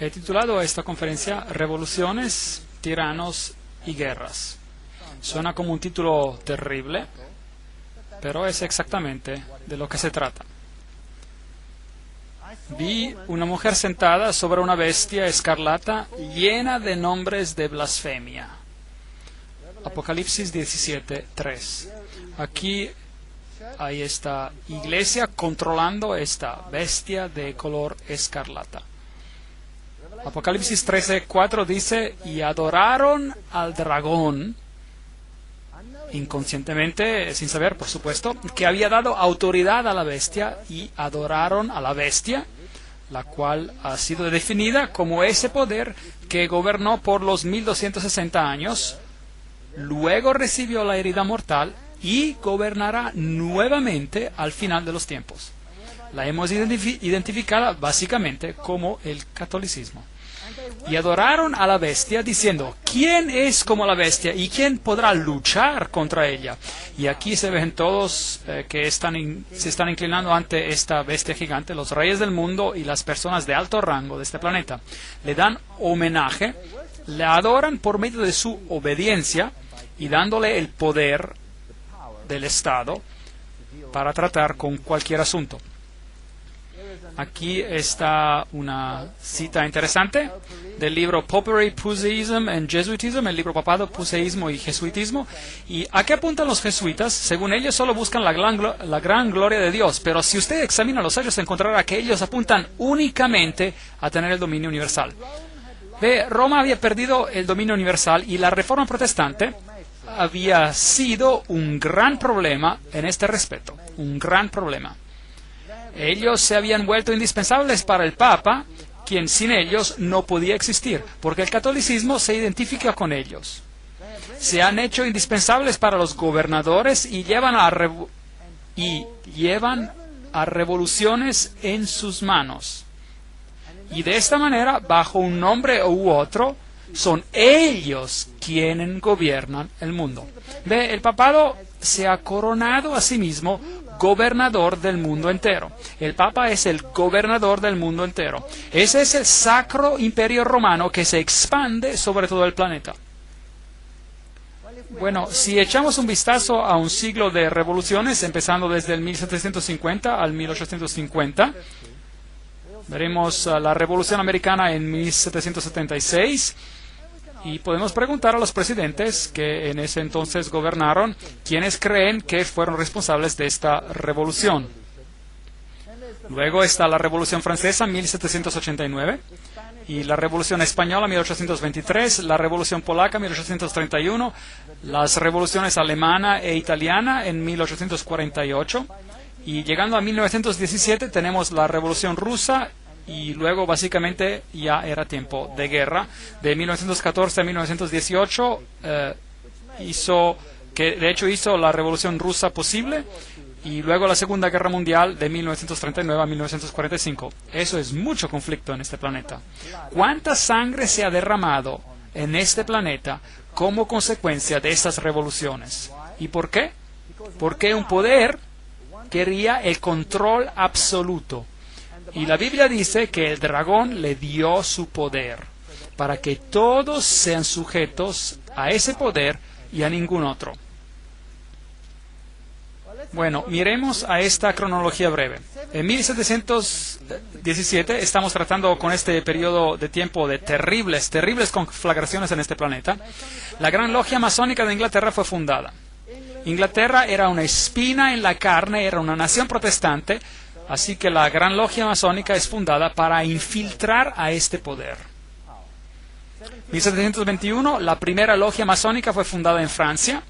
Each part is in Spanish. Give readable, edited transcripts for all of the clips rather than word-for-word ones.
He titulado esta conferencia Revoluciones, Tiranos y Guerras. Suena como un título terrible, pero es exactamente de lo que se trata. Vi una mujer sentada sobre una bestia escarlata llena de nombres de blasfemia. Apocalipsis 17:3. Aquí hay esta iglesia controlando esta bestia de color escarlata. Apocalipsis 13:4 dice, y adoraron al dragón, inconscientemente, sin saber, por supuesto, que había dado autoridad a la bestia, y adoraron a la bestia, la cual ha sido definida como ese poder que gobernó por los 1260 años, luego recibió la herida mortal y gobernará nuevamente al final de los tiempos. La hemos identificado básicamente como el catolicismo. Y adoraron a la bestia diciendo, ¿quién es como la bestia y quién podrá luchar contra ella? Y aquí se ven todos que se están inclinando ante esta bestia gigante, los reyes del mundo y las personas de alto rango de este planeta. Le dan homenaje, le adoran por medio de su obediencia y dándole el poder del Estado para tratar con cualquier asunto. Aquí está una cita interesante del libro Popery, Puseyism and Jesuitism, el libro papado, Puseísmo y Jesuitismo. ¿Y a qué apuntan los jesuitas? Según ellos solo buscan la gran gloria de Dios, pero si usted examina los sellos encontrará que ellos apuntan únicamente a tener el dominio universal. Roma había perdido el dominio universal y la Reforma Protestante había sido un gran problema en este respecto, un gran problema. Ellos se habían vuelto indispensables para el Papa, quien sin ellos no podía existir, porque el catolicismo se identifica con ellos. Se han hecho indispensables para los gobernadores y llevan a revoluciones en sus manos. Y de esta manera, bajo un nombre u otro, son ellos quienes gobiernan el mundo. El papado se ha coronado a sí mismo gobernador del mundo entero. El Papa es el gobernador del mundo entero. Ese es el Sacro Imperio Romano que se expande sobre todo el planeta. Bueno, si echamos un vistazo a un siglo de revoluciones, empezando desde el 1750 al 1850, veremos la Revolución Americana en 1776, y podemos preguntar a los presidentes que en ese entonces gobernaron quiénes creen que fueron responsables de esta revolución. Luego está la Revolución Francesa, 1789, y la Revolución Española, 1823, la Revolución Polaca, 1831, las revoluciones alemana e italiana en 1848, y llegando a 1917 tenemos la Revolución Rusa, y luego básicamente ya era tiempo de guerra. De 1914 a 1918 que de hecho hizo la Revolución Rusa posible, y luego la Segunda Guerra Mundial de 1939 a 1945. Eso es mucho conflicto en este planeta. ¿Cuánta sangre se ha derramado en este planeta como consecuencia de estas revoluciones? ¿Y por qué? Porque un poder quería el control absoluto. Y la Biblia dice que el dragón le dio su poder para que todos sean sujetos a ese poder y a ningún otro. Bueno, miremos a esta cronología breve. En 1717 estamos tratando con este periodo de tiempo de terribles conflagraciones en este planeta. La Gran Logia Masónica de Inglaterra fue fundada. Inglaterra era una espina en la carne, era una nación protestante, así que la Gran Logia Masónica es fundada para infiltrar a este poder. 1721, la primera logia masónica fue fundada en Francia.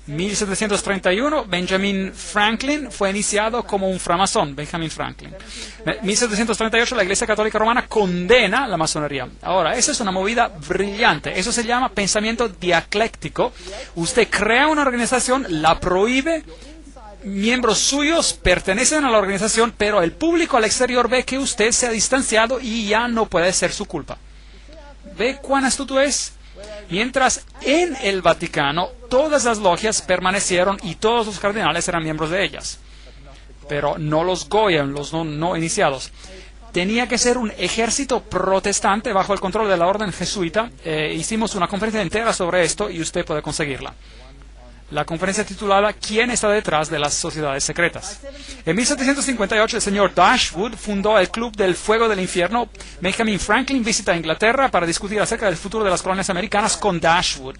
1731, Benjamin Franklin fue iniciado como un framasón, Benjamin Franklin. 1738, la Iglesia Católica Romana condena la masonería. Ahora, esa es una movida brillante. Eso se llama pensamiento dialéctico. Usted crea una organización, la prohíbe, miembros suyos pertenecen a la organización, pero el público al exterior ve que usted se ha distanciado y ya no puede ser su culpa. ¿Ve cuán astuto es? Mientras en el Vaticano todas las logias permanecieron y todos los cardenales eran miembros de ellas, pero no los Goyen, los no iniciados. Tenía que ser un ejército protestante bajo el control de la orden jesuita. Hicimos una conferencia entera sobre esto y usted puede conseguirla. La conferencia titulada ¿Quién está detrás de las sociedades secretas? En 1758 el señor Dashwood fundó el Club del Fuego del Infierno. Benjamin Franklin visita Inglaterra para discutir acerca del futuro de las colonias americanas con Dashwood.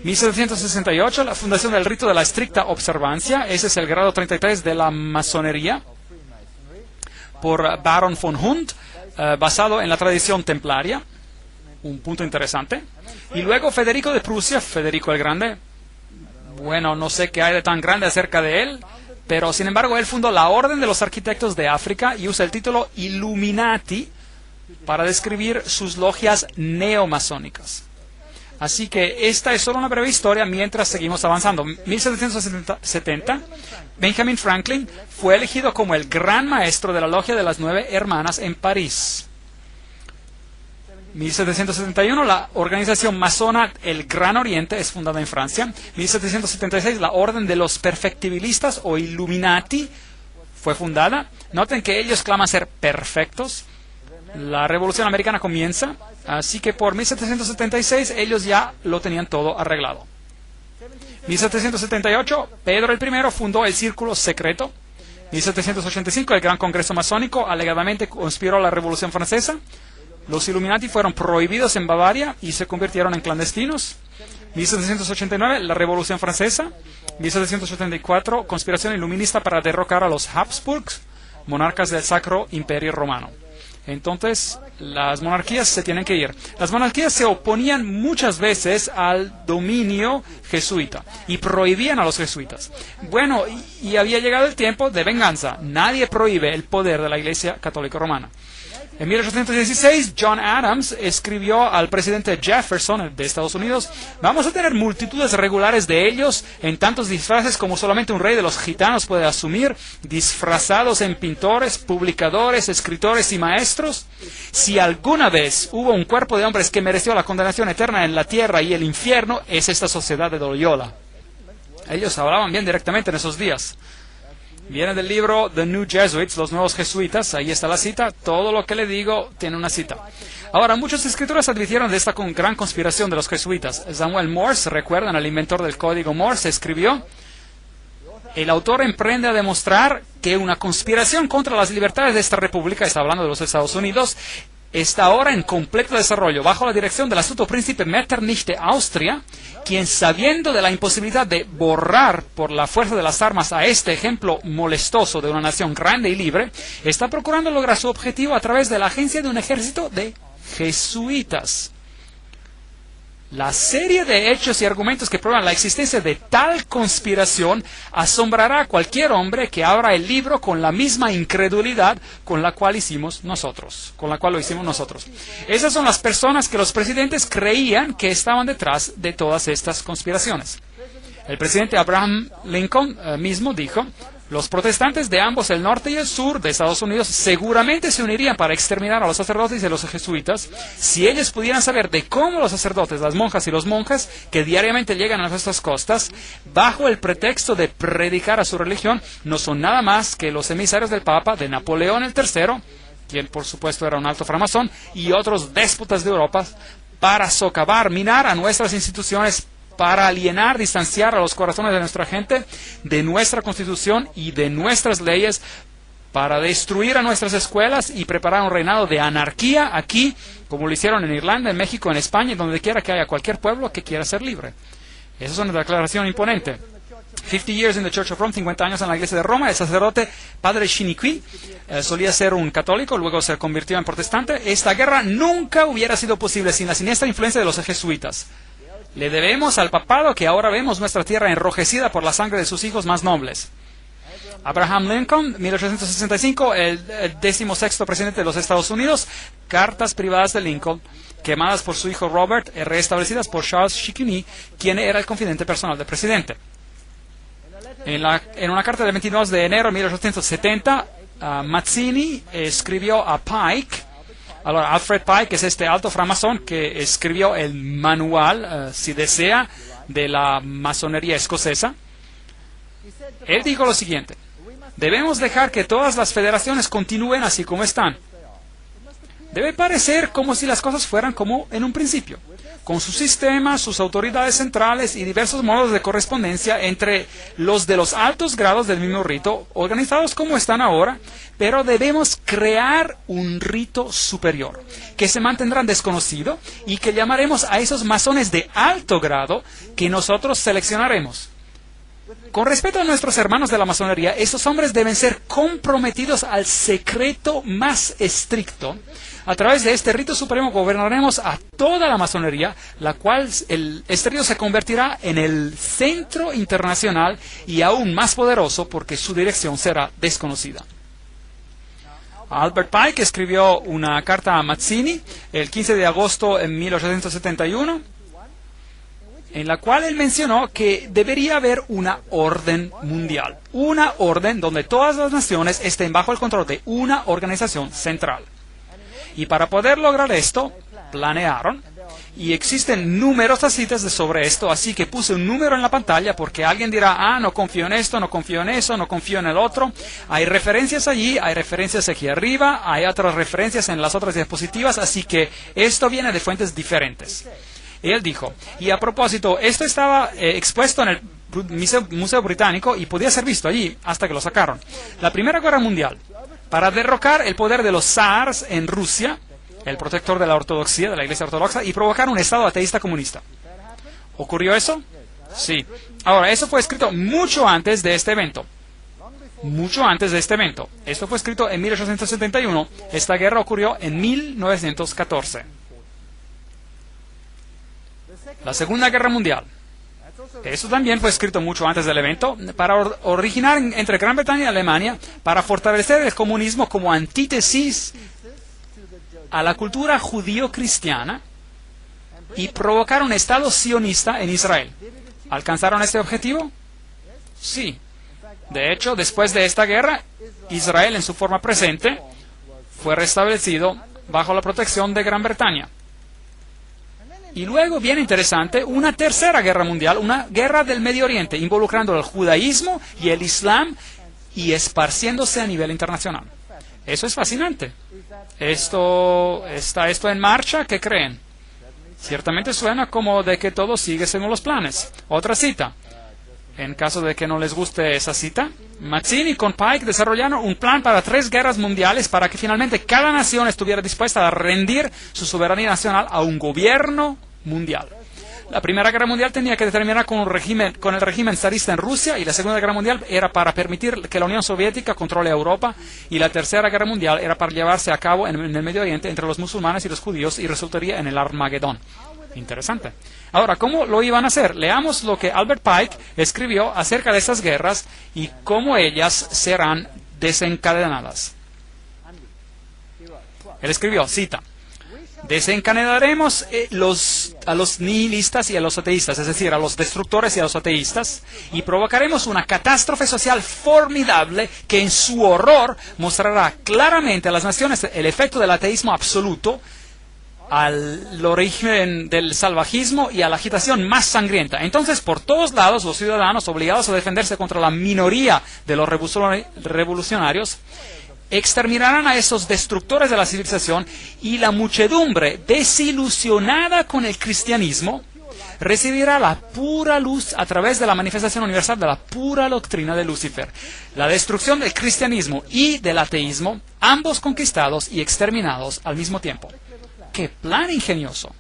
1768 la fundación del rito de la estricta observancia. Ese es el grado 33 de la masonería por Baron von Hund, basado en la tradición templaria. Un punto interesante. Y luego Federico de Prusia, Federico el Grande. Bueno, no sé qué hay de tan grande acerca de él, pero sin embargo él fundó la Orden de los Arquitectos de África y usa el título Illuminati para describir sus logias neomasónicas. Así que esta es solo una breve historia mientras seguimos avanzando. 1770, Benjamin Franklin fue elegido como el gran maestro de la Logia de las 9 Hermanas en París. 1771, la organización masona El Gran Oriente es fundada en Francia. 1776, la Orden de los Perfectibilistas o Illuminati fue fundada. Noten que ellos claman ser perfectos. La Revolución Americana comienza, así que por 1776 ellos ya lo tenían todo arreglado. 1778, Pedro I fundó el Círculo Secreto. 1785, el Gran Congreso Masónico alegadamente conspiró la Revolución Francesa. Los Illuminati fueron prohibidos en Bavaria y se convirtieron en clandestinos. 1789, la Revolución Francesa. 1784, conspiración iluminista para derrocar a los Habsburgs, monarcas del Sacro Imperio Romano. Entonces, las monarquías se tienen que ir. Las monarquías se oponían muchas veces al dominio jesuita y prohibían a los jesuitas. Bueno, y había llegado el tiempo de venganza. Nadie prohíbe el poder de la Iglesia Católica Romana. En 1816, John Adams escribió al presidente Jefferson de Estados Unidos: vamos a tener multitudes regulares de ellos en tantos disfraces como solamente un rey de los gitanos puede asumir, disfrazados en pintores, publicadores, escritores y maestros. Si alguna vez hubo un cuerpo de hombres que mereció la condenación eterna en la tierra y el infierno, es esta sociedad de Loyola. Ellos hablaban bien directamente en esos días. Viene del libro The New Jesuits, los nuevos jesuitas, ahí está la cita, todo lo que le digo tiene una cita. Ahora, muchos escritores advirtieron de esta gran conspiración de los jesuitas. Samuel Morse, recuerdan, el inventor del código Morse, escribió: el autor emprende a demostrar que una conspiración contra las libertades de esta república, está hablando de los Estados Unidos, está ahora en completo desarrollo, bajo la dirección del astuto príncipe Metternich de Austria, quien, sabiendo de la imposibilidad de borrar por la fuerza de las armas a este ejemplo molestoso de una nación grande y libre, está procurando lograr su objetivo a través de la agencia de un ejército de jesuitas. La serie de hechos y argumentos que prueban la existencia de tal conspiración asombrará a cualquier hombre que abra el libro con la misma incredulidad con la cual lo hicimos nosotros. Esas son las personas que los presidentes creían que estaban detrás de todas estas conspiraciones. El presidente Abraham Lincoln mismo dijo: los protestantes de ambos el norte y el sur de Estados Unidos seguramente se unirían para exterminar a los sacerdotes y a los jesuitas si ellos pudieran saber de cómo los sacerdotes, las monjas y los monjes que diariamente llegan a nuestras costas bajo el pretexto de predicar a su religión no son nada más que los emisarios del Papa, de Napoleón el III, quien por supuesto era un alto framasón, y otros déspotas de Europa, para socavar, minar a nuestras instituciones, para alienar, distanciar a los corazones de nuestra gente, de nuestra Constitución y de nuestras leyes, para destruir a nuestras escuelas y preparar un reinado de anarquía aquí, como lo hicieron en Irlanda, en México, en España, y donde quiera que haya cualquier pueblo que quiera ser libre. Esa es una declaración imponente. 50 years in the Church of Rome, 50 años en la Iglesia de Roma. El sacerdote Padre Chiniquy solía ser un católico, luego se convirtió en protestante. Esta guerra nunca hubiera sido posible sin la siniestra influencia de los jesuitas. Le debemos al papado que ahora vemos nuestra tierra enrojecida por la sangre de sus hijos más nobles. Abraham Lincoln, 1865, el 16º presidente de los Estados Unidos. Cartas privadas de Lincoln, quemadas por su hijo Robert, restablecidas por Charles Chicony, quien era el confidente personal del presidente. En una carta del 22 de enero de 1870, Mazzini escribió a Pike. Ahora, Alfred Pike es este alto framasón que escribió el manual, si desea, de la masonería escocesa. Él dijo lo siguiente: debemos dejar que todas las federaciones continúen así como están. Debe parecer como si las cosas fueran como en un principio, con sus sistemas, sus autoridades centrales y diversos modos de correspondencia entre los de los altos grados del mismo rito, organizados como están ahora, pero debemos crear un rito superior, que se mantendrá desconocido y que llamaremos a esos masones de alto grado que nosotros seleccionaremos. Con respecto a nuestros hermanos de la masonería, estos hombres deben ser comprometidos al secreto más estricto. A través de este rito supremo gobernaremos a toda la masonería, la cual este rito se convertirá en el centro internacional y aún más poderoso porque su dirección será desconocida. Albert Pike escribió una carta a Mazzini el 15 de agosto de 1871, en la cual él mencionó que debería haber una orden mundial, una orden donde todas las naciones estén bajo el control de una organización central. Y para poder lograr esto, planearon, y existen numerosas citas sobre esto, así que puse un número en la pantalla porque alguien dirá: no confío en esto, no confío en eso, no confío en el otro. Hay referencias allí, hay referencias aquí arriba, hay otras referencias en las otras diapositivas, así que esto viene de fuentes diferentes. Él dijo, y a propósito, esto estaba expuesto en el Museo Británico y podía ser visto allí hasta que lo sacaron. La Primera Guerra Mundial, para derrocar el poder de los zars en Rusia, el protector de la ortodoxia, de la Iglesia Ortodoxa, y provocar un Estado ateísta comunista. ¿Ocurrió eso? Sí. Ahora, eso fue escrito mucho antes de este evento. Mucho antes de este evento. Esto fue escrito en 1871. Esta guerra ocurrió en 1914. La Segunda Guerra Mundial. Eso también fue escrito mucho antes del evento, para originar entre Gran Bretaña y Alemania, para fortalecer el comunismo como antítesis a la cultura judío-cristiana y provocar un Estado sionista en Israel. ¿Alcanzaron este objetivo? Sí. De hecho, después de esta guerra, Israel en su forma presente fue restablecido bajo la protección de Gran Bretaña. Y luego, bien interesante, una tercera guerra mundial, una guerra del Medio Oriente, involucrando el judaísmo y el islam y esparciéndose a nivel internacional. Eso es fascinante. ¿Está esto en marcha? ¿Qué creen? Ciertamente suena como de que todo sigue según los planes. Otra cita. En caso de que no les guste esa cita, Mazzini con Pike desarrollaron un plan para 3 guerras mundiales para que finalmente cada nación estuviera dispuesta a rendir su soberanía nacional a un gobierno mundial. La Primera Guerra Mundial tenía que terminar con el régimen zarista en Rusia, y la Segunda Guerra Mundial era para permitir que la Unión Soviética controle a Europa, y la Tercera Guerra Mundial era para llevarse a cabo en el Medio Oriente entre los musulmanes y los judíos y resultaría en el Armagedón. Interesante. Ahora, ¿cómo lo iban a hacer? Leamos lo que Albert Pike escribió acerca de estas guerras y cómo ellas serán desencadenadas. Él escribió, cita, desencadenaremos a los nihilistas y a los ateístas, es decir, a los destructores y a los ateístas, y provocaremos una catástrofe social formidable que en su horror mostrará claramente a las naciones el efecto del ateísmo absoluto, al origen del salvajismo y a la agitación más sangrienta. Entonces, por todos lados, los ciudadanos obligados a defenderse contra la minoría de los revolucionarios exterminarán a esos destructores de la civilización, y la muchedumbre desilusionada con el cristianismo recibirá la pura luz a través de la manifestación universal de la pura doctrina de Lucifer. La destrucción del cristianismo y del ateísmo, ambos conquistados y exterminados al mismo tiempo. ¡Qué plan ingenioso!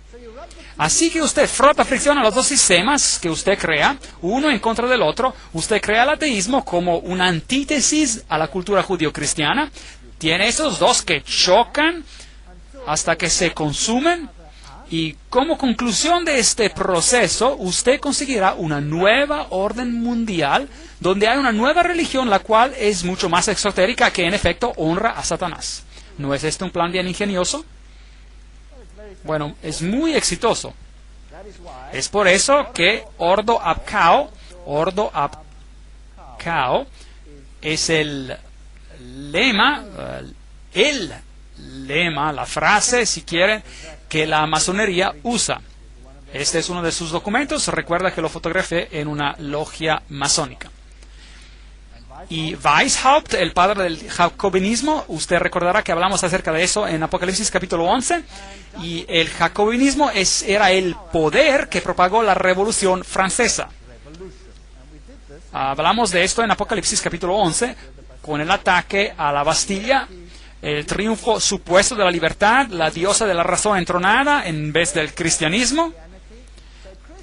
Así que usted frota fricción a los dos sistemas que usted crea, uno en contra del otro. Usted crea el ateísmo como una antítesis a la cultura judío-cristiana. Tiene esos dos que chocan hasta que se consumen. Y como conclusión de este proceso, usted conseguirá una nueva orden mundial donde hay una nueva religión, la cual es mucho más exotérica, que en efecto honra a Satanás. ¿No es este un plan bien ingenioso? Bueno, es muy exitoso. Es por eso que Ordo ab Chao es el lema, la frase, si quieren, que la masonería usa. Este es uno de sus documentos. Recuerda que lo fotografié en una logia masónica. Y Weishaupt, el padre del jacobinismo, usted recordará que hablamos acerca de eso en Apocalipsis capítulo 11, y el jacobinismo era el poder que propagó la Revolución Francesa. Hablamos de esto en Apocalipsis capítulo 11, con el ataque a la Bastilla, el triunfo supuesto de la libertad, la diosa de la razón entronada en vez del cristianismo.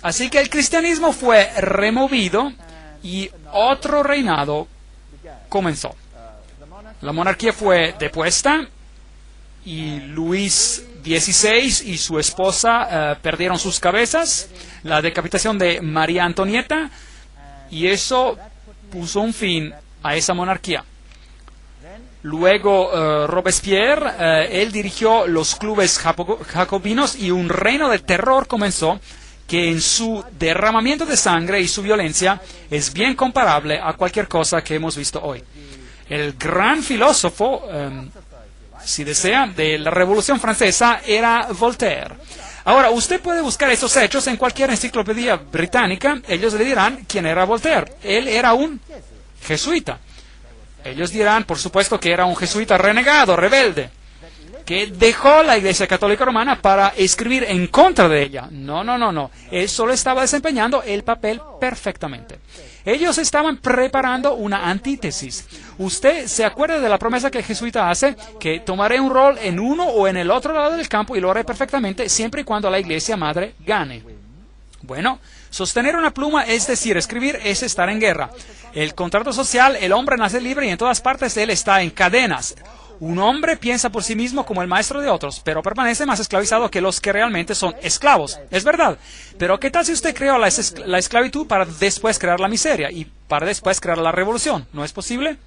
Así que el cristianismo fue removido y otro reinado comenzó. La monarquía fue depuesta y Luis XVI y su esposa perdieron sus cabezas, la decapitación de María Antonieta, y eso puso un fin a esa monarquía. Luego Robespierre, él dirigió los clubes jacobinos y un reino de terror comenzó, que en su derramamiento de sangre y su violencia es bien comparable a cualquier cosa que hemos visto hoy. El gran filósofo, si desea, de la Revolución Francesa era Voltaire. Ahora, usted puede buscar esos hechos en cualquier enciclopedia británica. Ellos le dirán quién era Voltaire. Él era un jesuita. Ellos dirán, por supuesto, que era un jesuita renegado, rebelde, que dejó la Iglesia Católica Romana para escribir en contra de ella. No. Él solo estaba desempeñando el papel perfectamente. Ellos estaban preparando una antítesis. Usted se acuerda de la promesa que el jesuita hace, que tomaré un rol en uno o en el otro lado del campo y lo haré perfectamente siempre y cuando la Iglesia Madre gane. Bueno, sostener una pluma, es decir, escribir, es estar en guerra. El contrato social, el hombre nace libre y en todas partes él está en cadenas. Un hombre piensa por sí mismo como el maestro de otros, pero permanece más esclavizado que los que realmente son esclavos. Es verdad. Pero ¿qué tal si usted creó la esclavitud para después crear la miseria y para después crear la revolución? ¿No es posible?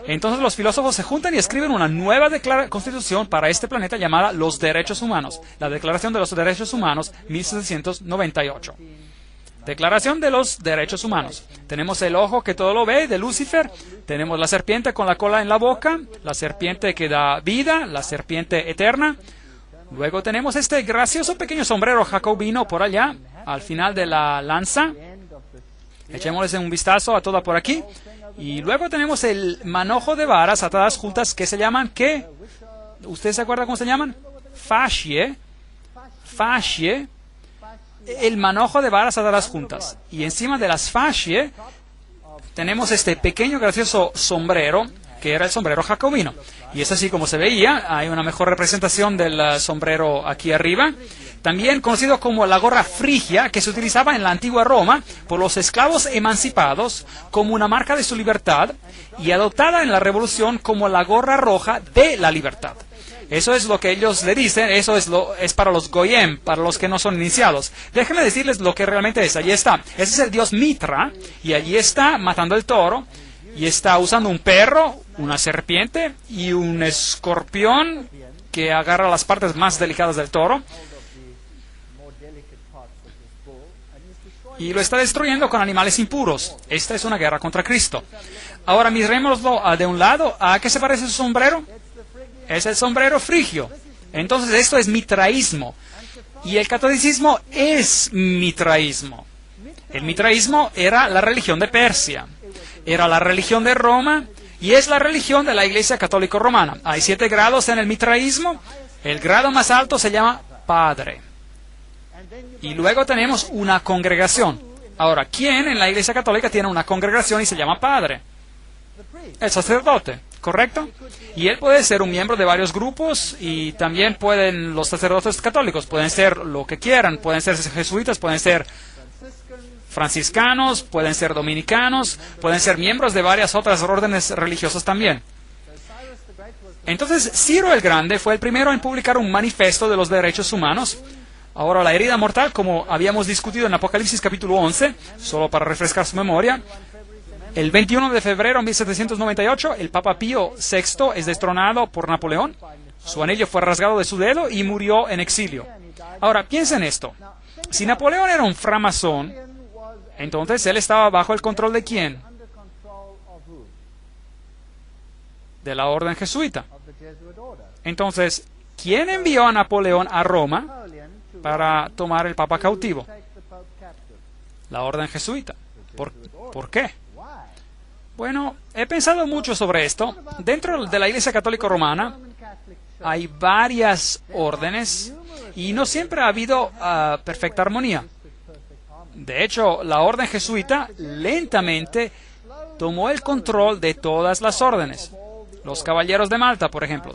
Entonces los filósofos se juntan y escriben una nueva constitución para este planeta llamada Los Derechos Humanos, la Declaración de los Derechos Humanos, 1798. Declaración de los Derechos Humanos. Tenemos el ojo que todo lo ve, de Lucifer. Tenemos la serpiente con la cola en la boca, la serpiente que da vida, la serpiente eterna. Luego tenemos este gracioso pequeño sombrero jacobino por allá, al final de la lanza. Echémosles un vistazo a toda por aquí. Y luego tenemos el manojo de varas atadas juntas que se llaman, ¿qué? ¿Usted se acuerda cómo se llaman? Fascie. El manojo de varas atadas juntas. Y encima de las fascie tenemos este pequeño gracioso sombrero, que era el sombrero jacobino. Y es así como se veía. Hay una mejor representación del sombrero aquí arriba. También conocido como la gorra frigia, que se utilizaba en la antigua Roma por los esclavos emancipados como una marca de su libertad, y adoptada en la Revolución como la gorra roja de la libertad. Eso es lo que ellos le dicen, eso es para los Goyim, para los que no son iniciados. Déjenme decirles lo que realmente es. Allí está. Ese es el dios Mitra, y allí está matando el toro, y está usando un perro, una serpiente y un escorpión que agarra las partes más delicadas del toro, y lo está destruyendo con animales impuros. Esta es una guerra contra Cristo. Ahora mirémoslo de un lado. ¿A qué se parece su sombrero? Es el sombrero frigio. Entonces esto es mitraísmo. Y el catolicismo es mitraísmo. El mitraísmo era la religión de Persia. Era la religión de Roma y es la religión de la Iglesia Católica Romana. Hay 7 grados en el mitraísmo. El grado más alto se llama padre. Y luego tenemos una congregación. Ahora, ¿quién en la Iglesia Católica tiene una congregación y se llama padre? El sacerdote, ¿correcto? Y él puede ser un miembro de varios grupos, y también pueden los sacerdotes católicos, pueden ser lo que quieran, pueden ser jesuitas, pueden ser franciscanos, pueden ser dominicanos, pueden ser miembros de varias otras órdenes religiosas también. Entonces, Ciro el Grande fue el primero en publicar un manifiesto de los derechos humanos. Ahora, la herida mortal, como habíamos discutido en Apocalipsis capítulo 11, solo para refrescar su memoria, el 21 de febrero de 1798, el Papa Pío VI es destronado por Napoleón. Su anillo fue rasgado de su dedo y murió en exilio. Ahora, piensen esto. Si Napoleón era un framasón, entonces él estaba bajo el control ¿de quién? De la orden jesuita. Entonces, ¿quién envió a Napoleón a Roma para tomar el Papa cautivo? La orden jesuita. ¿Por qué? Bueno, he pensado mucho sobre esto. Dentro de la Iglesia Católica Romana hay varias órdenes y no siempre ha habido perfecta armonía. De hecho, la orden jesuita lentamente tomó el control de todas las órdenes. Los caballeros de Malta, por ejemplo,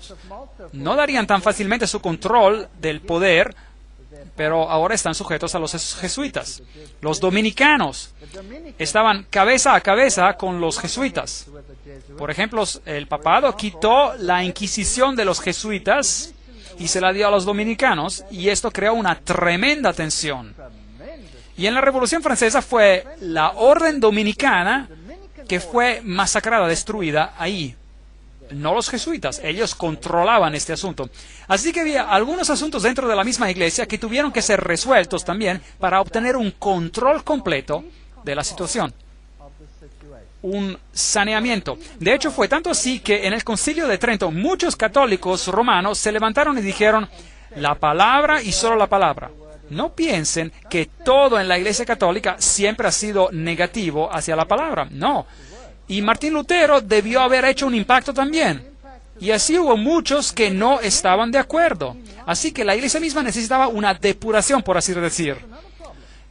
no darían tan fácilmente su control del poder, pero ahora están sujetos a los jesuitas. Los dominicanos estaban cabeza a cabeza con los jesuitas. Por ejemplo, el papado quitó la Inquisición de los jesuitas y se la dio a los dominicanos, y esto creó una tremenda tensión. Y en la Revolución Francesa fue la orden dominicana que fue masacrada, destruida ahí. No los jesuitas, ellos controlaban este asunto. Así que había algunos asuntos dentro de la misma iglesia que tuvieron que ser resueltos también para obtener un control completo de la situación. Un saneamiento. De hecho, fue tanto así que en el Concilio de Trento muchos católicos romanos se levantaron y dijeron: la palabra y solo la palabra. No piensen que todo en la Iglesia Católica siempre ha sido negativo hacia la palabra. No. Y Martín Lutero debió haber hecho un impacto también. Y así hubo muchos que no estaban de acuerdo. Así que la Iglesia misma necesitaba una depuración, por así decir.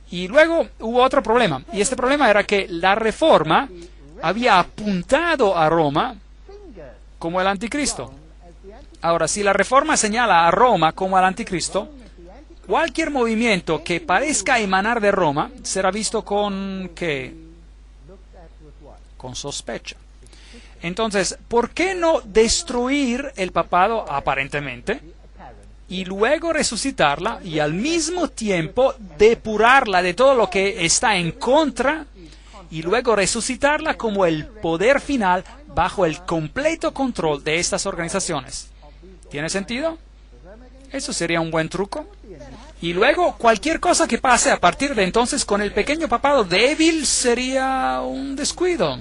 Y luego hubo otro problema. Y este problema era que la Reforma había apuntado a Roma como el anticristo. Ahora, si la Reforma señala a Roma como al anticristo, cualquier movimiento que parezca emanar de Roma será visto con ¿qué? Con sospecha. Entonces, ¿por qué no destruir el papado aparentemente y luego resucitarla y al mismo tiempo depurarla de todo lo que está en contra y luego resucitarla como el poder final bajo el completo control de estas organizaciones? ¿Tiene sentido? Eso sería un buen truco. Y luego, cualquier cosa que pase a partir de entonces con el pequeño papado débil sería un descuido.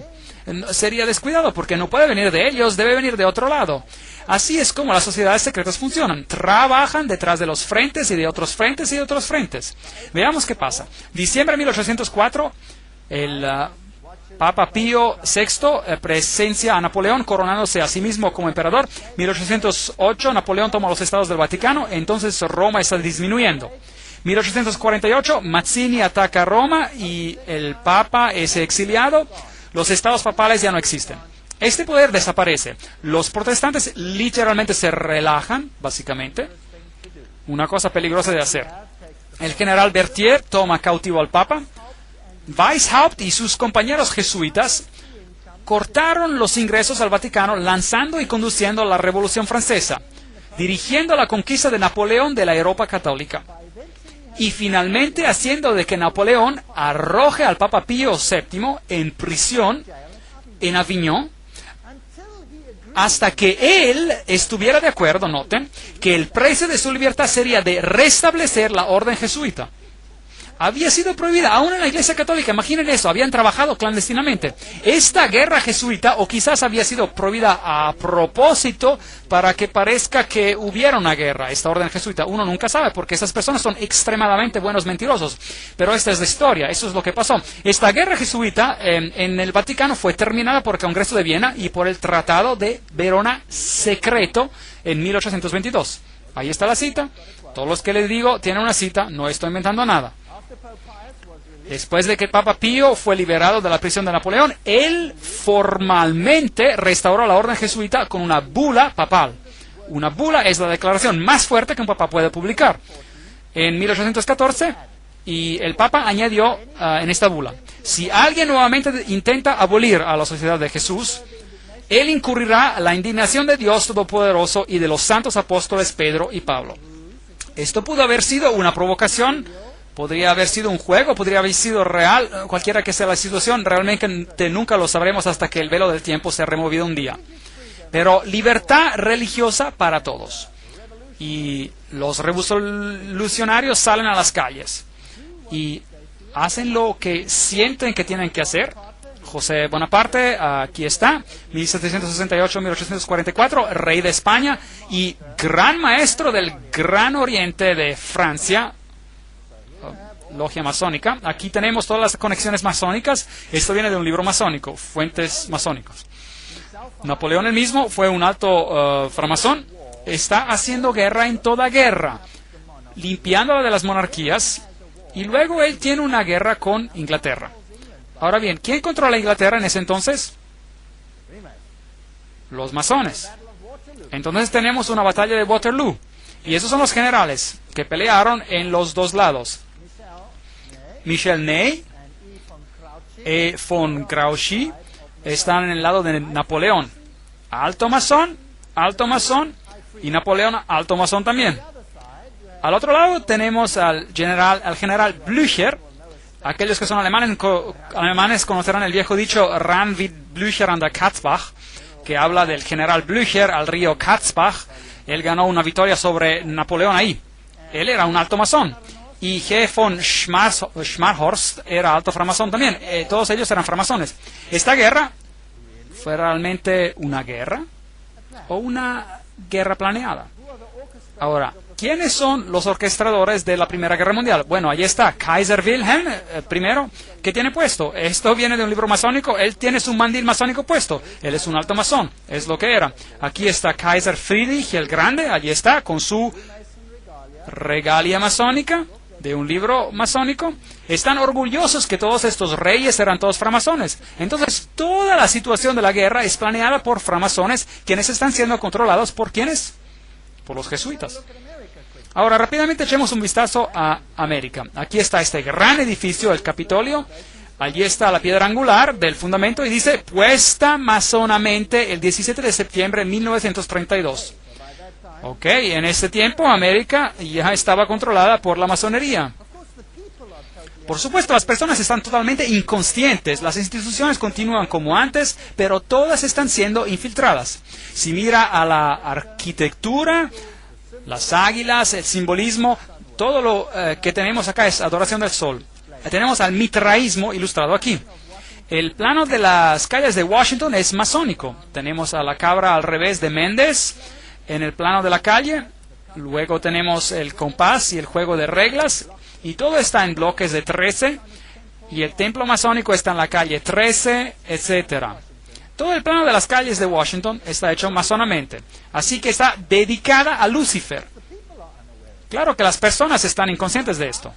Sería descuidado porque no puede venir de ellos, debe venir de otro lado. Así es como las sociedades secretas funcionan. Trabajan detrás de los frentes y de otros frentes y de otros frentes. Veamos qué pasa. Diciembre de 1804, el Papa Pío VI presencia a Napoleón coronándose a sí mismo como emperador. 1808, Napoleón toma los estados del Vaticano, entonces Roma está disminuyendo. 1848, Mazzini ataca a Roma y el Papa es exiliado. Los estados papales ya no existen. Este poder desaparece. Los protestantes literalmente se relajan, básicamente. Una cosa peligrosa de hacer. El general Berthier toma cautivo al Papa. Weishaupt y sus compañeros jesuitas cortaron los ingresos al Vaticano lanzando y conduciendo la Revolución Francesa. dirigiendo la conquista de Napoleón de la Europa católica. Y finalmente haciendo de que Napoleón arroje al Papa Pío VII en prisión en Aviñón, hasta que él estuviera de acuerdo, noten, que el precio de su libertad sería de restablecer la orden jesuita. Había sido prohibida, aún en la Iglesia Católica, imaginen eso, habían trabajado clandestinamente. Esta guerra jesuita, o quizás había sido prohibida a propósito para que parezca que hubiera una guerra, esta orden jesuita, uno nunca sabe, porque esas personas son extremadamente buenos mentirosos. Pero esta es la historia, eso es lo que pasó. Esta guerra jesuita en el Vaticano fue terminada por el Congreso de Viena y por el Tratado de Verona secreto en 1822. Ahí está la cita, todos los que les digo tienen una cita, no estoy inventando nada. Después de que el Papa Pío fue liberado de la prisión de Napoleón, él formalmente restauró la orden jesuita con una bula papal. Una bula es la declaración más fuerte que un papa puede publicar. En 1814, y el Papa añadió en esta bula: si alguien nuevamente intenta abolir a la Sociedad de Jesús, él incurrirá la indignación de Dios Todopoderoso y de los santos apóstoles Pedro y Pablo. Esto pudo haber sido una provocación. Podría haber sido un juego, podría haber sido real, cualquiera que sea la situación, realmente nunca lo sabremos hasta que el velo del tiempo sea removido un día. Pero libertad religiosa para todos. Y los revolucionarios salen a las calles y hacen lo que sienten que tienen que hacer. José Bonaparte, aquí está, 1768-1844, rey de España y gran maestro del Gran Oriente de Francia, logia masónica. Aquí tenemos todas las conexiones masónicas. Esto viene de un libro masónico, fuentes masónicos. Napoleón el mismo fue un alto framasón. Está haciendo guerra en toda guerra, limpiándola de las monarquías, y luego él tiene una guerra con Inglaterra. Ahora bien, ¿quién controla Inglaterra en ese entonces? Los masones. Entonces tenemos una batalla de Waterloo, y esos son los generales que pelearon en los dos lados. Michel Ney y von Grouchy están en el lado de Napoleón, alto masón, y Napoleón alto masón también. Al otro lado tenemos al general Blücher. Aquellos que son alemanes conocerán el viejo dicho Ran wie Blücher an der Katzbach, que habla del general Blücher al río Katzbach. Él ganó una victoria sobre Napoleón ahí. Él era un alto masón. Y G. von Schmarhorst era alto framasón también. Todos ellos eran framasones. ¿Esta guerra fue realmente una guerra o una guerra planeada? Ahora, ¿quiénes son los orquestadores de la Primera Guerra Mundial? Bueno, ahí está, Kaiser Wilhelm I, ¿qué tiene puesto? Esto viene de un libro masónico, él tiene su mandil masónico puesto, él es un alto masón, es lo que era. Aquí está Kaiser Friedrich el Grande, allí está, con su regalia masónica, de un libro masónico. Están orgullosos que todos estos reyes eran todos framasones. Entonces, toda la situación de la guerra es planeada por framasones, quienes están siendo controlados por ¿quiénes? Por los jesuitas. Ahora, rápidamente echemos un vistazo a América. Aquí está este gran edificio, el Capitolio. Allí está la piedra angular del fundamento y dice, puesta masonamente el 17 de septiembre de 1932. Ok, en ese tiempo América ya estaba controlada por la masonería. Por supuesto, las personas están totalmente inconscientes, las instituciones continúan como antes, pero todas están siendo infiltradas. Si mira a la arquitectura, las águilas, el simbolismo, todo lo que tenemos acá es adoración del sol. Tenemos al mitraísmo ilustrado aquí. El plano de las calles de Washington es masónico. Tenemos a la cabra al revés de Méndez en el plano de la calle. Luego tenemos el compás y el juego de reglas. Y todo está en bloques de 13. Y el templo masónico está en la calle 13, etcétera. Todo el plano de las calles de Washington está hecho masonamente. Así que está dedicada a Lucifer. Claro que las personas están inconscientes de esto.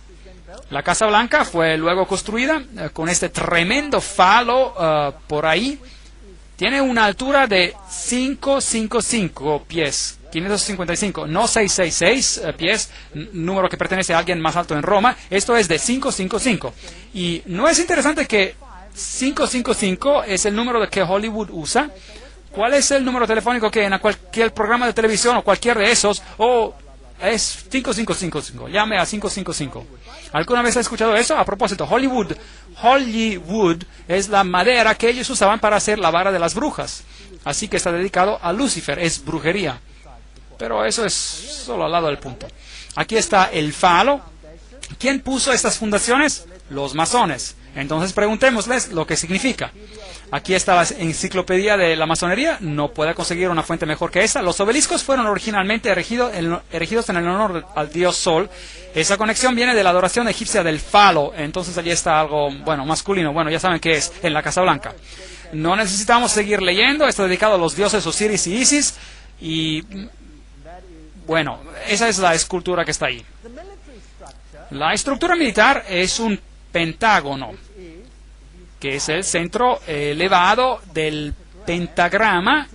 La Casa Blanca fue luego construida con este tremendo falo por ahí. Tiene una altura de 555 pies, 555, no 666 pies, número que pertenece a alguien más alto en Roma. Esto es de 555. Y no es interesante que 555 es el número que Hollywood usa ¿Cuál es el número telefónico que en cualquier programa de televisión o cualquier de esos? Es 5555. Llame a 555. ¿Alguna vez ha escuchado eso? A propósito, Hollywood es la madera que ellos usaban para hacer la vara de las brujas. Así que está dedicado a Lucifer, es brujería. Pero eso es solo al lado del punto. Aquí está el falo. ¿Quién puso estas fundaciones? Los masones. Entonces preguntémosles lo que significa. Aquí está la enciclopedia de la masonería. No puede conseguir una fuente mejor que esa. Los obeliscos fueron originalmente erigidos en el honor al dios Sol. Esa conexión viene de la adoración egipcia del falo. Entonces allí está algo, masculino. Ya saben qué es, en la Casa Blanca. No necesitamos seguir leyendo. Está dedicado a los dioses Osiris y Isis. Y, esa es la escultura que está ahí. La estructura militar es un pentágono, que es el centro elevado del pentagrama,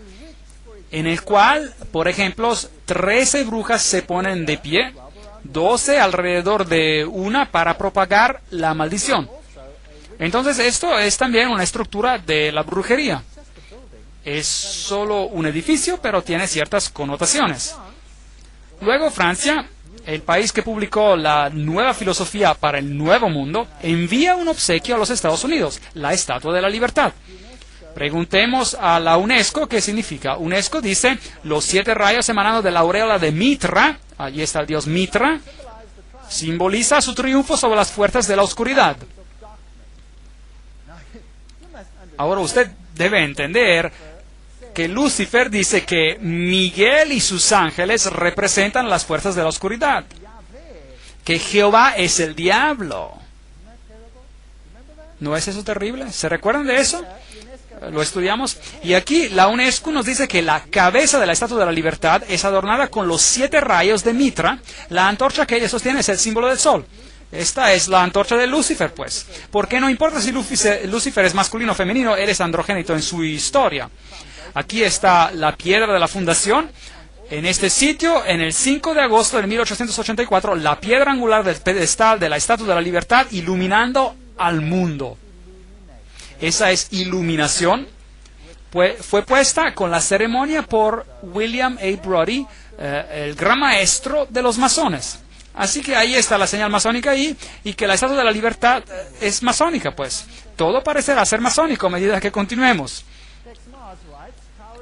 en el cual, por ejemplo, 13 brujas se ponen de pie, 12 alrededor de una para propagar la maldición. Entonces esto es también una estructura de la brujería. Es solo un edificio, pero tiene ciertas connotaciones. Luego Francia, el país que publicó la nueva filosofía para el Nuevo Mundo, envía un obsequio a los Estados Unidos, la Estatua de la Libertad. Preguntemos a la UNESCO qué significa. UNESCO dice, los 7 rayos emanados de la aureola de Mitra, allí está el dios Mitra, simboliza su triunfo sobre las fuerzas de la oscuridad. Ahora usted debe entender que Lucifer dice que Miguel y sus ángeles representan las fuerzas de la oscuridad, que Jehová es el diablo. ¿No es eso terrible? ¿Se recuerdan de eso? Lo estudiamos. Y aquí la UNESCO nos dice que la cabeza de la Estatua de la Libertad es adornada con los 7 rayos de Mitra. La antorcha que ella sostiene es el símbolo del sol. Esta es la antorcha de Lucifer, pues. Porque no importa si Lucifer es masculino o femenino, él es androgénito en su historia. Aquí está la piedra de la fundación. En este sitio, en el 5 de agosto de 1884, la piedra angular del pedestal de la Estatua de la Libertad iluminando al mundo. Esa es iluminación. Fue puesta con la ceremonia por William A. Brodie, el gran maestro de los masones. Así que ahí está la señal masónica ahí, y que la Estatua de la Libertad es masónica, pues. Todo parecerá ser masónico a medida que continuemos.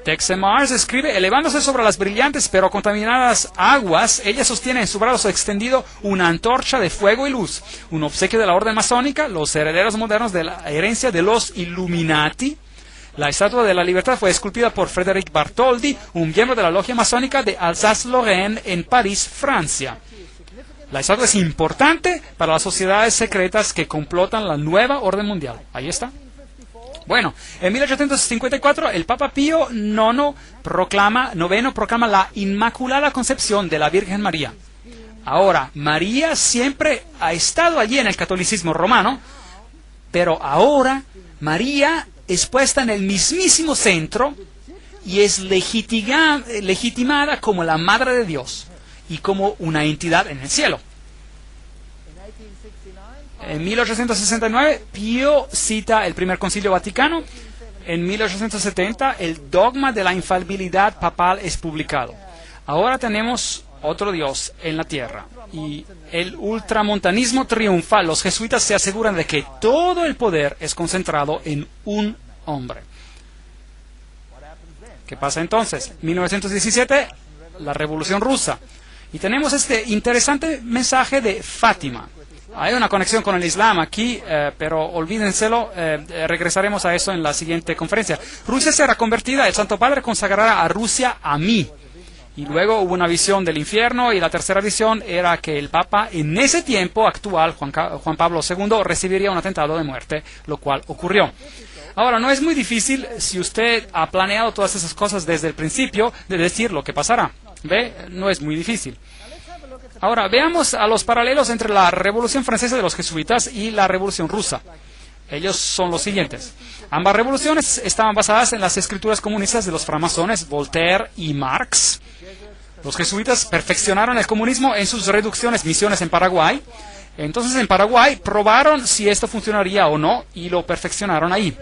Texe Mars escribe, elevándose sobre las brillantes pero contaminadas aguas, ella sostiene en su brazo extendido una antorcha de fuego y luz, un obsequio de la orden masónica, los herederos modernos de la herencia de los Illuminati. La Estatua de la Libertad fue esculpida por Frédéric Bartholdi, un miembro de la logia masónica de Alsace-Lorraine en París, Francia. La estatua es importante para las sociedades secretas que complotan la nueva orden mundial. Ahí está. Bueno, en 1854 el Papa Pío IX proclama la Inmaculada Concepción de la Virgen María. Ahora, María siempre ha estado allí en el catolicismo romano, pero ahora María es puesta en el mismísimo centro y es legitimada como la Madre de Dios y como una entidad en el cielo. En 1869, Pío cita el primer concilio vaticano. En 1870, el dogma de la infalibilidad papal es publicado. Ahora tenemos otro Dios en la tierra. Y el ultramontanismo triunfa. Los jesuitas se aseguran de que todo el poder es concentrado en un hombre. ¿Qué pasa entonces? 1917, la Revolución Rusa. Y tenemos este interesante mensaje de Fátima. Hay una conexión con el Islam aquí, pero olvídenselo, regresaremos a eso en la siguiente conferencia. Rusia será convertida, el Santo Padre consagrará a Rusia a mí. Y luego hubo una visión del infierno, y la tercera visión era que el Papa en ese tiempo actual, Juan Pablo II, recibiría un atentado de muerte, lo cual ocurrió. Ahora, no es muy difícil, si usted ha planeado todas esas cosas desde el principio, de decir lo que pasará. ¿Ve? No es muy difícil. Ahora, veamos a los paralelos entre la Revolución Francesa de los Jesuitas y la Revolución Rusa. Ellos son los siguientes. Ambas revoluciones estaban basadas en las escrituras comunistas de los framasones Voltaire y Marx. Los jesuitas perfeccionaron el comunismo en sus reducciones, misiones en Paraguay. Entonces, en Paraguay probaron si esto funcionaría o no y lo perfeccionaron ahí.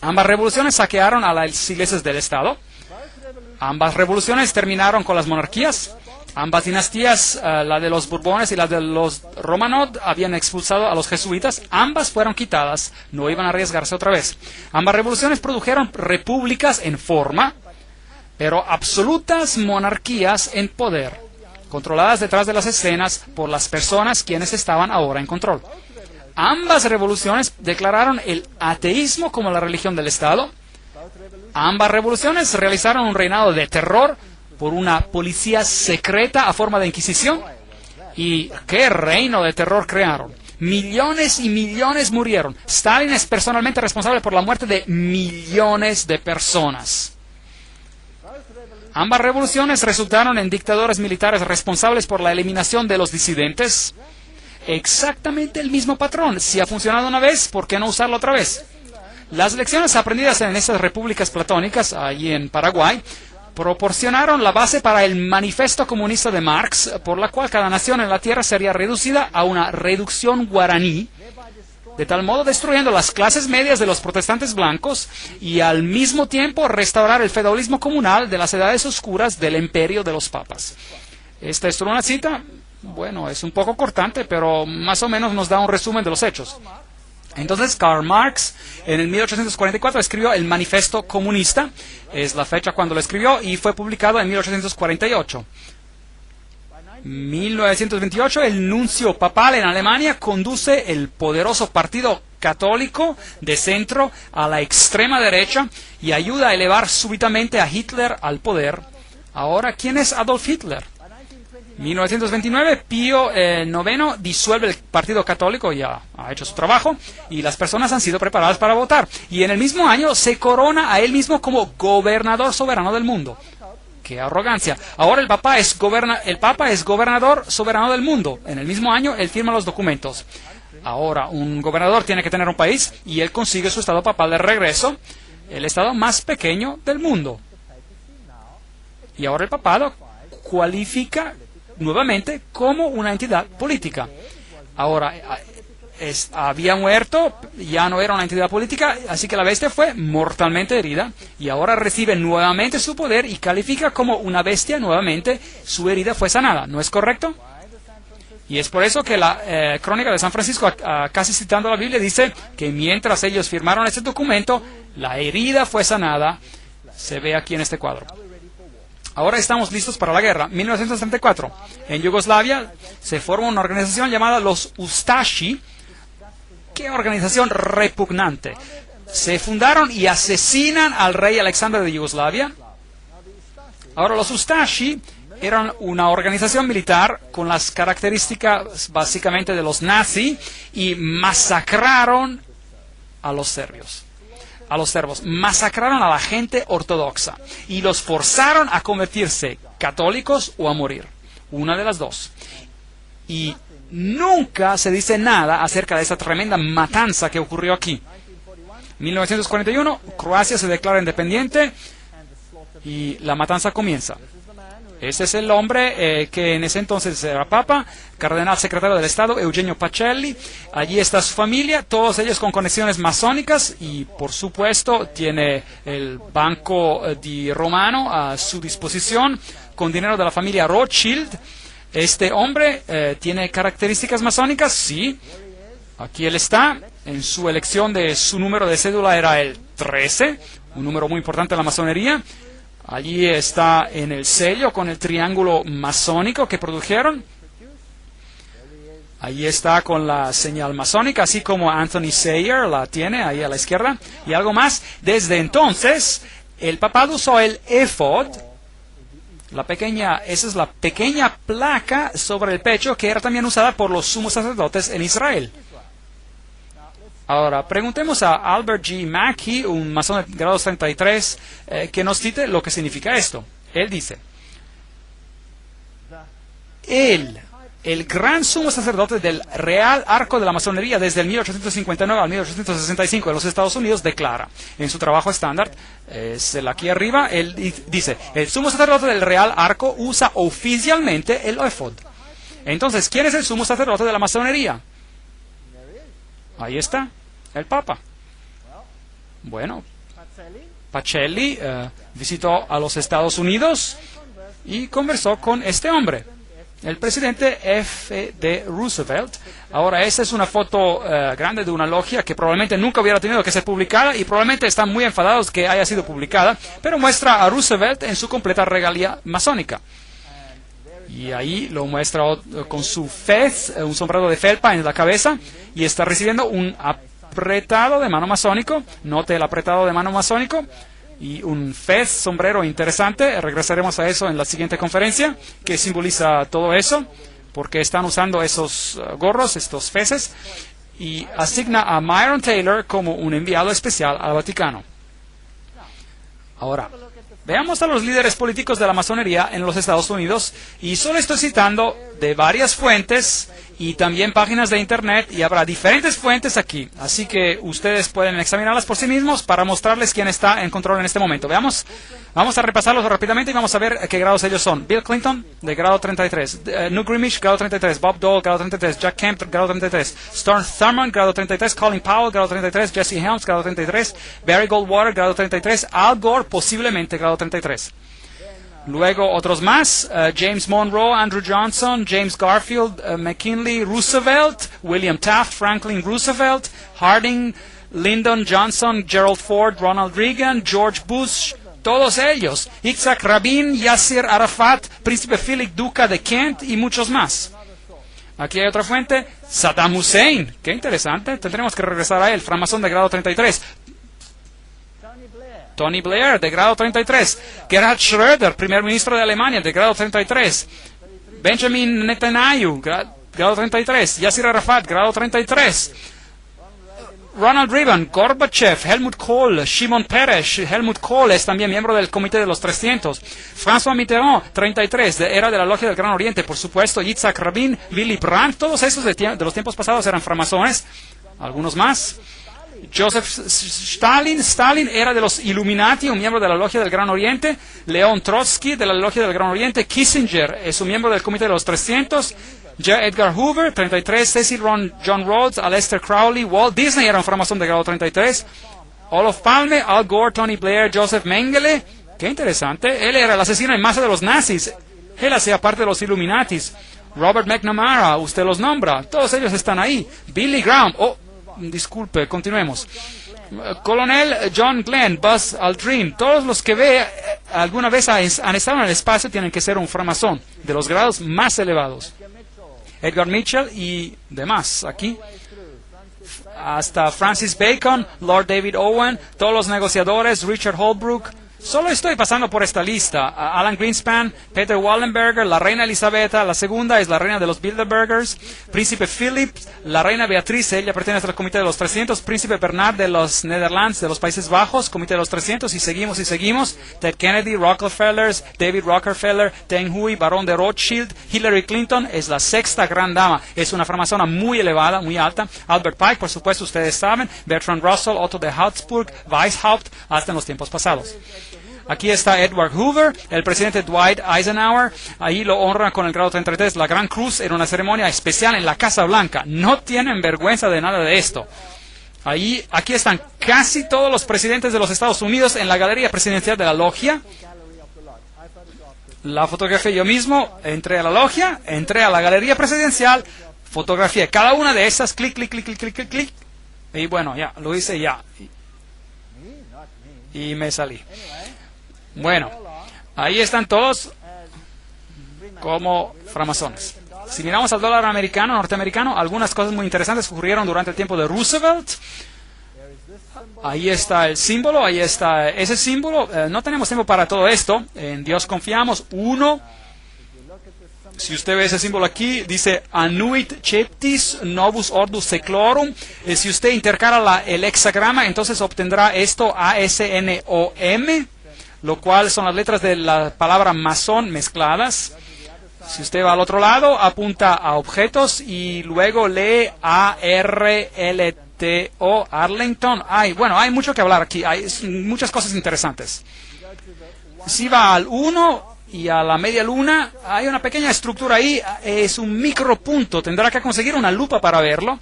Ambas revoluciones saquearon a las iglesias del Estado. Ambas revoluciones terminaron con las monarquías. Ambas dinastías, la de los Borbones y la de los Romanov, habían expulsado a los jesuitas. Ambas fueron quitadas, no iban a arriesgarse otra vez. Ambas revoluciones produjeron repúblicas en forma, pero absolutas monarquías en poder, controladas detrás de las escenas por las personas quienes estaban ahora en control. Ambas revoluciones declararon el ateísmo como la religión del Estado. Ambas revoluciones realizaron un reinado de terror por una policía secreta a forma de inquisición. ¿Y qué reino de terror crearon? Millones y millones murieron. Stalin es personalmente responsable por la muerte de millones de personas. Ambas revoluciones resultaron en dictadores militares responsables por la eliminación de los disidentes. Exactamente el mismo patrón. Si ha funcionado una vez, ¿por qué no usarlo otra vez? Las lecciones aprendidas en esas repúblicas platónicas, allí en Paraguay, proporcionaron la base para el manifiesto comunista de Marx, por la cual cada nación en la tierra sería reducida a una reducción guaraní, de tal modo destruyendo las clases medias de los protestantes blancos y al mismo tiempo restaurar el feudalismo comunal de las edades oscuras del imperio de los papas. Esta es una cita, bueno, es un poco cortante, pero más o menos nos da un resumen de los hechos. Entonces, Karl Marx, en el 1844, escribió el Manifiesto Comunista, es la fecha cuando lo escribió, y fue publicado en 1848. 1928, el nuncio papal en Alemania conduce el poderoso partido católico de centro a la extrema derecha y ayuda a elevar súbitamente a Hitler al poder. Ahora, ¿quién es Adolf Hitler? 1929, Pío IX disuelve el Partido Católico, ya ha hecho su trabajo, y las personas han sido preparadas para votar. Y en el mismo año se corona a él mismo como gobernador soberano del mundo. ¡Qué arrogancia! Ahora el Papa es gobernador soberano del mundo. En el mismo año él firma los documentos. Ahora un gobernador tiene que tener un país y él consigue su estado papal de regreso, el estado más pequeño del mundo. Y ahora el papado cualifica nuevamente como una entidad política. Ahora, había muerto, ya no era una entidad política, así que la bestia fue mortalmente herida y ahora recibe nuevamente su poder y califica como una bestia nuevamente, su herida fue sanada, ¿no es correcto? Y es por eso que la crónica de San Francisco, casi citando la Biblia, dice que mientras ellos firmaron este documento, la herida fue sanada, se ve aquí en este cuadro. Ahora estamos listos para la guerra. 1934. En Yugoslavia se forma una organización llamada los Ustashi. ¡Qué organización repugnante! Se fundaron y asesinan al rey Alexander de Yugoslavia. Ahora, los Ustashi eran una organización militar con las características básicamente de los nazis y masacraron a los serbios. A los serbos, masacraron a la gente ortodoxa y los forzaron a convertirse católicos o a morir, una de las dos. Y nunca se dice nada acerca de esa tremenda matanza que ocurrió aquí. 1941, Croacia se declara independiente y la matanza comienza. Ese es el hombre que en ese entonces era papa, cardenal secretario del Estado, Eugenio Pacelli. Allí está su familia, todos ellos con conexiones masónicas y, por supuesto, tiene el Banco di Romano a su disposición con dinero de la familia Rothschild. Este hombre tiene características masónicas, sí. Aquí él está. En su elección de su número de cédula era el 13, un número muy importante en la masonería. Allí está en el sello con el triángulo masónico que produjeron. Allí está con la señal masónica, así como Anthony Sayer la tiene ahí a la izquierda. Y algo más, desde entonces el papado usó el éfod, esa es la pequeña placa sobre el pecho que era también usada por los sumos sacerdotes en Israel. Ahora, preguntemos a Albert G. Mackey, un masón de grado 33, que nos cite lo que significa esto. Él dice, el gran sumo sacerdote del Real Arco de la Masonería desde el 1859 al 1865 en los Estados Unidos declara, en su trabajo estándar, es el aquí arriba, él dice, el sumo sacerdote del Real Arco usa oficialmente el éfod. Entonces, ¿quién es el sumo sacerdote de la masonería? Ahí está, el Papa. Bueno, Pacelli visitó a los Estados Unidos y conversó con este hombre, el presidente F.D. Roosevelt. Ahora, esta es una foto grande de una logia que probablemente nunca hubiera tenido que ser publicada y probablemente están muy enfadados que haya sido publicada, pero muestra a Roosevelt en su completa regalia masónica. Y ahí lo muestra con su fez, un sombrero de felpa en la cabeza, y está recibiendo un apretado de mano masónico. Note el apretado de mano masónico. Y un fez, sombrero interesante. Regresaremos a eso en la siguiente conferencia, que simboliza todo eso, porque están usando esos gorros, estos feces, y asigna a Myron Taylor como un enviado especial al Vaticano. Ahora, veamos a los líderes políticos de la masonería en los Estados Unidos, y solo estoy citando de varias fuentes y también páginas de internet, y habrá diferentes fuentes aquí, así que ustedes pueden examinarlas por sí mismos para mostrarles quién está en control en este momento. Veamos, vamos a repasarlos rápidamente y vamos a ver qué grados ellos son. Bill Clinton, de grado 33, Newt Gingrich, grado 33, Bob Dole, grado 33, Jack Kemp, grado 33, Storm Thurmond, grado 33, Colin Powell, grado 33, Jesse Helms, grado 33, Barry Goldwater, grado 33, Al Gore, posiblemente grado 33. Luego otros más, James Monroe, Andrew Johnson, James Garfield, McKinley, Roosevelt, William Taft, Franklin Roosevelt, Harding, Lyndon Johnson, Gerald Ford, Ronald Reagan, George Bush, todos ellos, Yitzhak Rabin, Yasser Arafat, Príncipe Philip Duca de Kent y muchos más. Aquí hay otra fuente, Saddam Hussein, qué interesante, tendremos que regresar a él, framasón de grado 33. Tony Blair, de grado 33. Gerhard Schröder, primer ministro de Alemania, de grado 33. Benjamin Netanyahu, grado 33. Yasser Arafat, grado 33. Ronald Reagan, Gorbachev, Helmut Kohl, Shimon Peres. Helmut Kohl es también miembro del Comité de los 300. François Mitterrand, 33, era de la Logia del Gran Oriente, por supuesto. Yitzhak Rabin, Willy Brandt, todos esos de los tiempos pasados eran framasones. Algunos más. Joseph Stalin era de los Illuminati, un miembro de la Logia del Gran Oriente. León Trotsky, de la Logia del Gran Oriente. Kissinger es un miembro del Comité de los 300. J. Edgar Hoover, 33. Cecil John Rhodes, Aleister Crowley. Walt Disney era un framasón de grado 33. Olof Palme, Al Gore, Tony Blair, Joseph Mengele. Qué interesante. Él era el asesino en masa de los nazis. Él hacía parte de los Illuminatis. Robert McNamara, usted los nombra. Todos ellos están ahí. Billy Graham. Disculpe, continuemos. Colonel John Glenn, Buzz Aldrin, todos los que ve alguna vez han estado en el espacio tienen que ser un framasón de los grados más elevados. Edgar Mitchell y demás aquí. Hasta Francis Bacon, Lord David Owen, todos los negociadores, Richard Holbrooke. Solo estoy pasando por esta lista. Alan Greenspan, Peter Wallenberger, la reina Elisabetta, la segunda es la reina de los Bilderbergers, Príncipe Philip, la reina Beatriz, ella pertenece al Comité de los 300, Príncipe Bernard de los Netherlands, de los Países Bajos, Comité de los 300, y seguimos, Ted Kennedy, Rockefellers, David Rockefeller, Deng Hui, Barón de Rothschild, Hillary Clinton es la sexta gran dama, es una framasona muy elevada, muy alta, Albert Pike, por supuesto, ustedes saben, Bertrand Russell, Otto de Habsburg, Weishaupt, hasta en los tiempos pasados. Aquí está Edward Hoover, el presidente Dwight Eisenhower, ahí lo honran con el grado 33, la Gran Cruz, en una ceremonia especial en la Casa Blanca. No tienen vergüenza de nada de esto. Aquí están casi todos los presidentes de los Estados Unidos en la galería presidencial de la logia. La fotografía yo mismo, entré a la logia, entré a la galería presidencial, fotografié cada una de esas, clic, y bueno, ya, lo hice ya. Y me salí. Bueno, ahí están todos como framasones. Si miramos al dólar americano, norteamericano, algunas cosas muy interesantes ocurrieron durante el tiempo de Roosevelt. Ahí está el símbolo, ahí está ese símbolo. No tenemos tiempo para todo esto. En Dios confiamos. Si usted ve ese símbolo aquí, dice Annuit Ceptis Novus Ordus Seclorum. Si usted intercala el hexagrama, entonces obtendrá esto ASNOM, lo cual son las letras de la palabra masón mezcladas. Si usted va al otro lado, apunta a objetos y luego lee ARLTO, Arlington. Hay mucho que hablar aquí, hay muchas cosas interesantes. Si va al 1 y a la media luna, hay una pequeña estructura ahí, es un micropunto, tendrá que conseguir una lupa para verlo.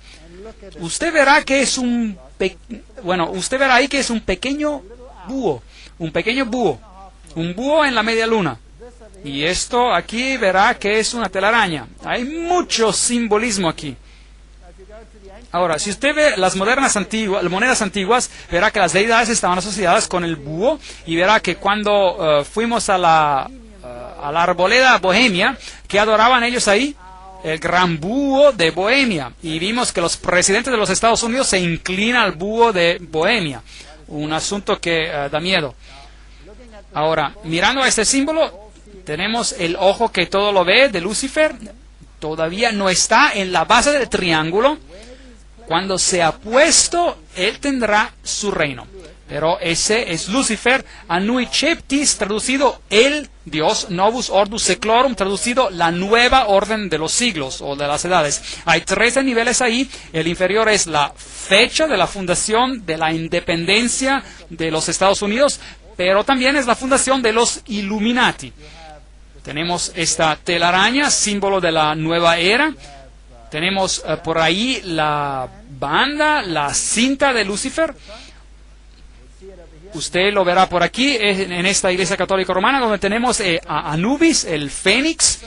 Usted verá que es usted verá ahí que es un pequeño búho, un pequeño búho, un búho en la media luna. Y esto aquí verá que es una telaraña. Hay mucho simbolismo aquí. Ahora, si usted ve las monedas antiguas, verá que las deidades estaban asociadas con el búho, y verá que cuando fuimos a la arboleda bohemia, ¿qué adoraban ellos ahí? El gran búho de Bohemia. Y vimos que los presidentes de los Estados Unidos se inclinan al búho de Bohemia. Un asunto que da miedo. Ahora, mirando a este símbolo, tenemos el ojo que todo lo ve de Lucifer. Todavía no está en la base del triángulo. Cuando sea puesto, él tendrá su reino. Pero ese es Lucifer, Anui Cheptis, traducido el Dios, Novus Ordus Seclorum, traducido la nueva orden de los siglos o de las edades. Hay 13 niveles ahí. El inferior es la fecha de la fundación de la independencia de los Estados Unidos, pero también es la fundación de los Illuminati. Tenemos esta telaraña, símbolo de la nueva era. Tenemos por ahí la banda, la cinta de Lucifer. Usted lo verá por aquí, en esta iglesia católica romana, donde tenemos a Anubis, el fénix,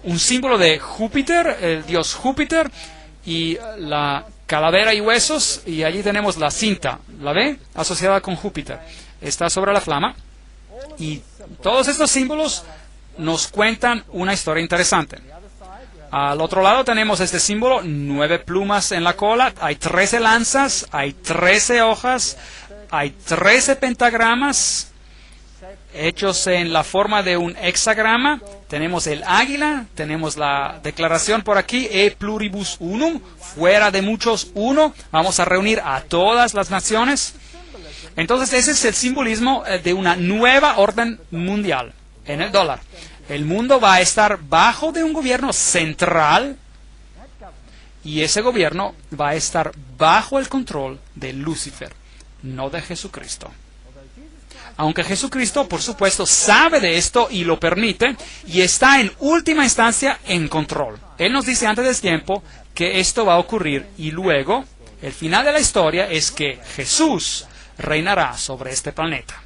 un símbolo de Júpiter, el dios Júpiter, y la calavera y huesos, y allí tenemos la cinta, ¿la ve? Asociada con Júpiter. Está sobre la flama. Y todos estos símbolos nos cuentan una historia interesante. Al otro lado tenemos este símbolo, 9 plumas en la cola, hay 13 lanzas, hay 13 hojas, hay 13 pentagramas hechos en la forma de un hexagrama. Tenemos el águila, tenemos la declaración por aquí, e pluribus unum, fuera de muchos uno. Vamos a reunir a todas las naciones. Entonces ese es el simbolismo de una nueva orden mundial en el dólar. El mundo va a estar bajo de un gobierno central, y ese gobierno va a estar bajo el control de Lucifer, no de Jesucristo. Aunque Jesucristo, por supuesto, sabe de esto y lo permite, y está en última instancia en control. Él nos dice antes del tiempo que esto va a ocurrir, y luego, el final de la historia es que Jesús reinará sobre este planeta.